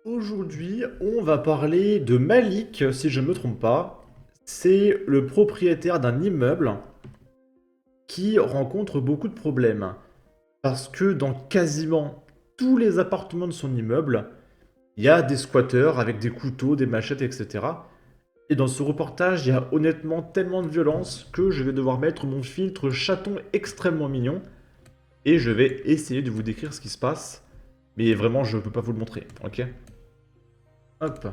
Aujourd'hui, on va parler de Malik, si je ne me trompe pas. C'est le propriétaire d'un immeuble qui rencontre beaucoup de problèmes. Parce que dans quasiment tous les appartements de son immeuble, il y a des squatteurs avec des couteaux, des machettes, etc. Et dans ce reportage, il y a honnêtement tellement de violence que je vais devoir mettre mon filtre chaton extrêmement mignon. Et je vais essayer de vous décrire ce qui se passe. Mais vraiment, je ne peux pas vous le montrer, ok? Hop.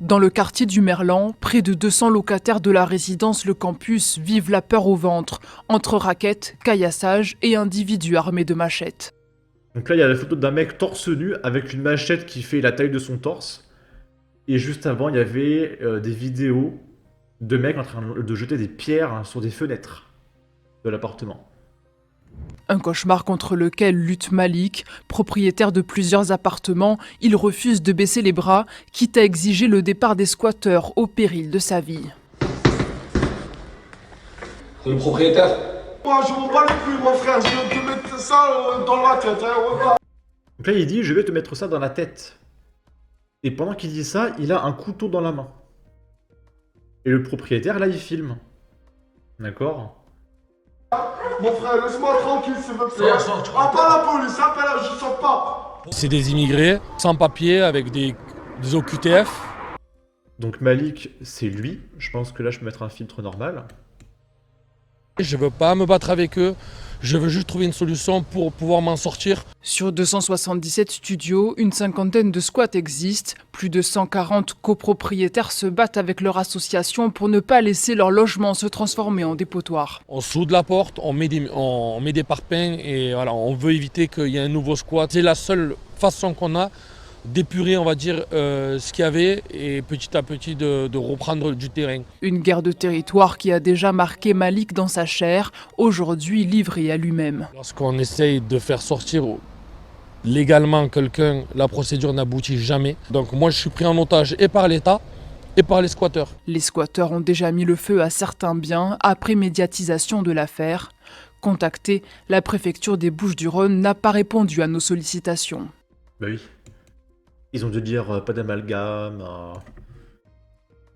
Dans le quartier du Merlan, près de 200 locataires de la résidence Le Campus vivent la peur au ventre, entre raquettes, caillassages et individus armés de machettes. Donc là, il y a la photo d'un mec torse nu avec une machette qui fait la taille de son torse. Et juste avant, il y avait des vidéos de mecs en train de jeter des pierres sur des fenêtres de l'appartement. Un cauchemar contre lequel lutte Malik, propriétaire de plusieurs appartements. Il refuse de baisser les bras, quitte à exiger le départ des squatteurs au péril de sa vie. C'est le propriétaire. Moi je m'en bats les couilles mon frère, je vais te mettre ça dans la tête, hein, ouais. Donc là, il dit, je vais te mettre ça dans la tête. Et pendant qu'il dit ça, il a un couteau dans la main. Et le propriétaire, là, il filme. D'accord? Mon frère, laisse-moi tranquille s'il vous plaît. Appelle la police, appelle-la, je sors pas. C'est des immigrés sans papier avec des OQTF. Donc Malik, c'est lui. Je pense que là, je peux mettre un filtre normal. Je veux pas me battre avec eux, je veux juste trouver une solution pour pouvoir m'en sortir. Sur 277 studios, une cinquantaine de squats existent. Plus de 140 copropriétaires se battent avec leur association pour ne pas laisser leur logement se transformer en dépotoir. On soude la porte, on met des parpaings et voilà, on veut éviter qu'il y ait un nouveau squat. C'est la seule façon qu'on a d'épurer, on va dire, ce qu'il y avait et petit à petit de reprendre du terrain. Une guerre de territoire qui a déjà marqué Malik dans sa chair, aujourd'hui livré à lui-même. Lorsqu'on essaye de faire sortir légalement quelqu'un, la procédure n'aboutit jamais. Donc moi je suis pris en otage et par l'État et par les squatteurs. Les squatteurs ont déjà mis le feu à certains biens après médiatisation de l'affaire. Contactée, la préfecture des Bouches-du-Rhône n'a pas répondu à nos sollicitations. Bah oui. Ils ont dû dire pas d'amalgame.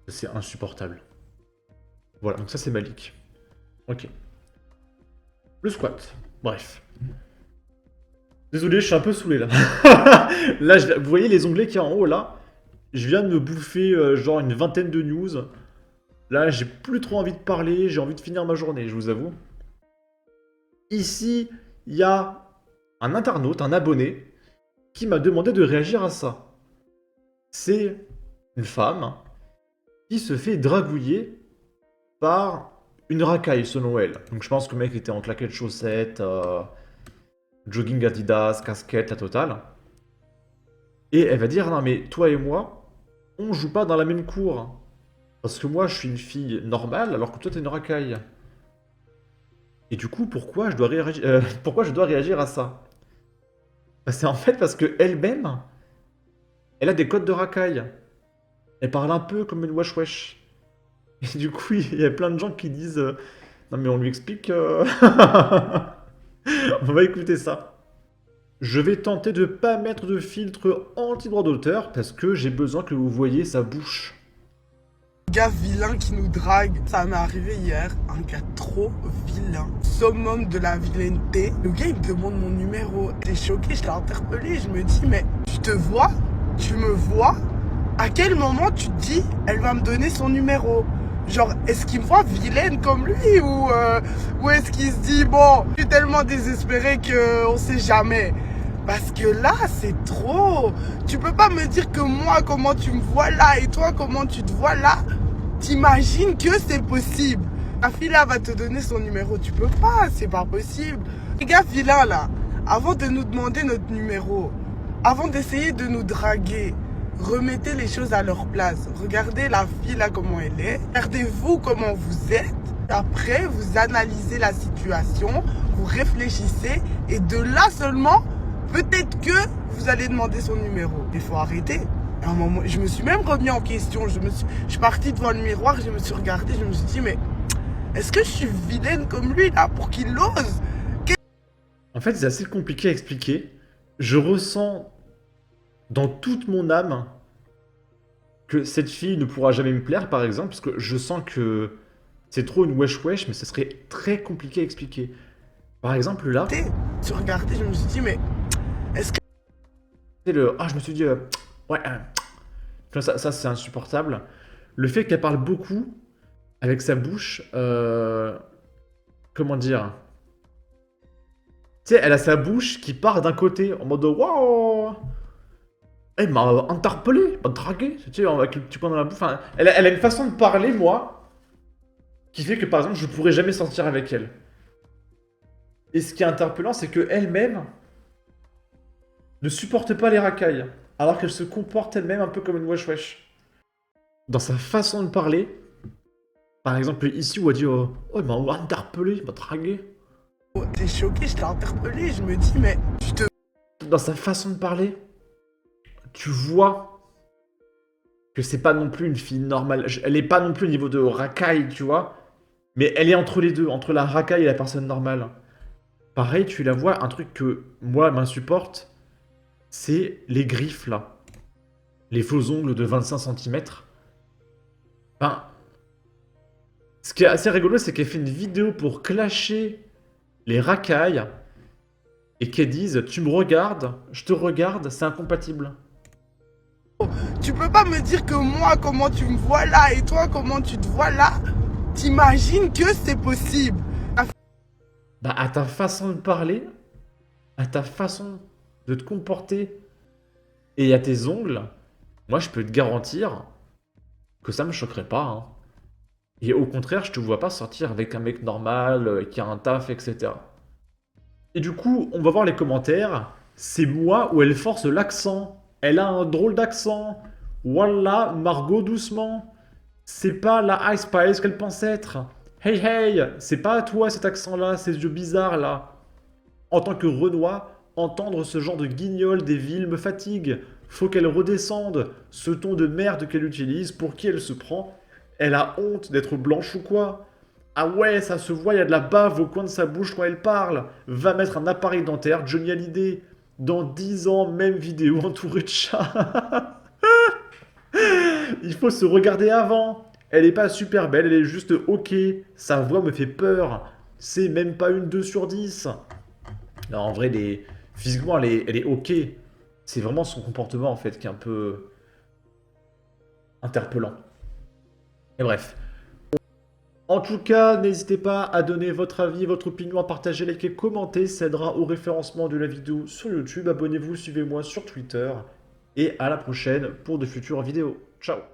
C'est insupportable. Voilà, donc ça c'est Malik. Ok. Le squat. Bref. Désolé, je suis un peu saoulé là. Là, vous voyez les onglets qu'il y a en haut là? Je viens de me bouffer genre une vingtaine de news. Là, j'ai plus trop envie de parler, j'ai envie de finir ma journée, je vous avoue. Ici, il y a un internaute, un abonné, qui m'a demandé de réagir à ça. C'est une femme qui se fait dragouiller par une racaille, selon elle. Donc je pense que le mec était en claquettes chaussettes, jogging Adidas, casquette, la totale. Et elle va dire, non mais toi et moi, on joue pas dans la même cour. Parce que moi, je suis une fille normale, alors que toi, t'es une racaille. Et du coup, pourquoi je dois réagir à ça? Bah, c'est en fait parce que elle-même, elle a des codes de racaille. Elle parle un peu comme une wesh-wesh. Et du coup, il y a plein de gens qui disent non mais on lui explique... On va écouter ça. Je vais tenter de pas mettre de filtre anti-droit d'auteur parce que j'ai besoin que vous voyez sa bouche. Gars vilain qui nous drague, ça m'est arrivé hier, un gars trop vilain, summum de la vilaineté. Le gars il me demande mon numéro, j'étais choqué, je l'ai interpellé, je me dis mais tu te vois, tu me vois, à quel moment tu te dis elle va me donner son numéro? Genre est-ce qu'il me voit vilaine comme lui ou est-ce qu'il se dit bon, je suis tellement désespéré que on sait jamais. Parce que là, c'est trop. Tu peux pas me dire que moi, comment tu me vois là et toi, comment tu te vois là. T'imagines que c'est possible. La fille là va te donner son numéro. Tu peux pas, c'est pas possible. Les gars vilains là, avant de nous demander notre numéro, avant d'essayer de nous draguer, remettez les choses à leur place. Regardez la fille là comment elle est. Regardez-vous comment vous êtes. Après, vous analysez la situation, vous réfléchissez et de là seulement, peut-être que vous allez demander son numéro. Il faut arrêter. À un moment, je me suis même remis en question. Je suis partie devant le miroir, je me suis regardée, je me suis dit, mais est-ce que je suis vilaine comme lui là pour qu'il ose? En fait, c'est assez compliqué à expliquer. Je ressens dans toute mon âme que cette fille ne pourra jamais me plaire, par exemple, parce que je sens que c'est trop une wesh-wesh, mais ce serait très compliqué à expliquer. Par exemple, là, Tu regardais, je me suis dit, mais est-ce que c'est le... Ah, je me suis dit... ouais, tu vois, ça c'est insupportable. Le fait qu'elle parle beaucoup avec sa bouche... comment dire? Tu sais, elle a sa bouche qui part d'un côté, en mode waouh! Elle m'a interpellé, m'a dragué, tu sais, avec le petit coin dans la bouche. Enfin, elle a une façon de parler, moi, qui fait que par exemple, je pourrais jamais sortir avec elle. Et ce qui est interpellant, c'est que elle-même ne supporte pas les racailles, alors qu'elle se comporte elle-même un peu comme une wesh-wesh. Dans sa façon de parler, par exemple, ici où elle dit oh, il m'a interpellé, il m'a dragué. t'es choqué, je t'ai interpellé, je me dis, mais tu te... Dans sa façon de parler, tu vois que c'est pas non plus une fille normale. Elle est pas non plus au niveau de racaille, tu vois. Mais elle est entre les deux, entre la racaille et la personne normale. Pareil, tu la vois, un truc que moi m'insupporte, c'est les griffes là. Les faux ongles de 25 cm. Enfin, ce qui est assez rigolo, c'est qu'elle fait une vidéo pour clasher les racailles et qu'elle dise tu me regardes, je te regarde, c'est incompatible. Tu peux pas me dire que moi, comment tu me vois là, et toi, comment tu te vois là. T'imagines que c'est possible. Bah, à ta façon de parler, à ta façon de te comporter et à tes ongles, moi je peux te garantir que ça me choquerait pas. Hein. Et au contraire, je te vois pas sortir avec un mec normal, qui a un taf, etc. Et du coup, on va voir les commentaires. C'est moi où elle force l'accent. Elle a un drôle d'accent. Voilà, Margot doucement. C'est pas la Ice Spice qu'elle pense être. Hey hey, c'est pas à toi cet accent-là, ces yeux bizarres là. En tant que Renoir, entendre ce genre de guignol des villes me fatigue. Faut qu'elle redescende. Ce ton de merde qu'elle utilise, pour qui elle se prend. Elle a honte d'être blanche ou quoi? Ah ouais, ça se voit, il y a de la bave au coin de sa bouche quand elle parle. Va mettre un appareil dentaire, Johnny Hallyday. Dans 10 ans, même vidéo entourée de chats. Il faut se regarder avant. Elle est pas super belle, elle est juste ok. Sa voix me fait peur. C'est même pas une 2 sur 10. Non, en vrai, physiquement, elle est ok. C'est vraiment son comportement, en fait, qui est un peu interpellant. Et bref. En tout cas, n'hésitez pas à donner votre avis, votre opinion, à partager, liker, commenter. Ça aidera au référencement de la vidéo sur YouTube. Abonnez-vous, suivez-moi sur Twitter. Et à la prochaine pour de futures vidéos. Ciao!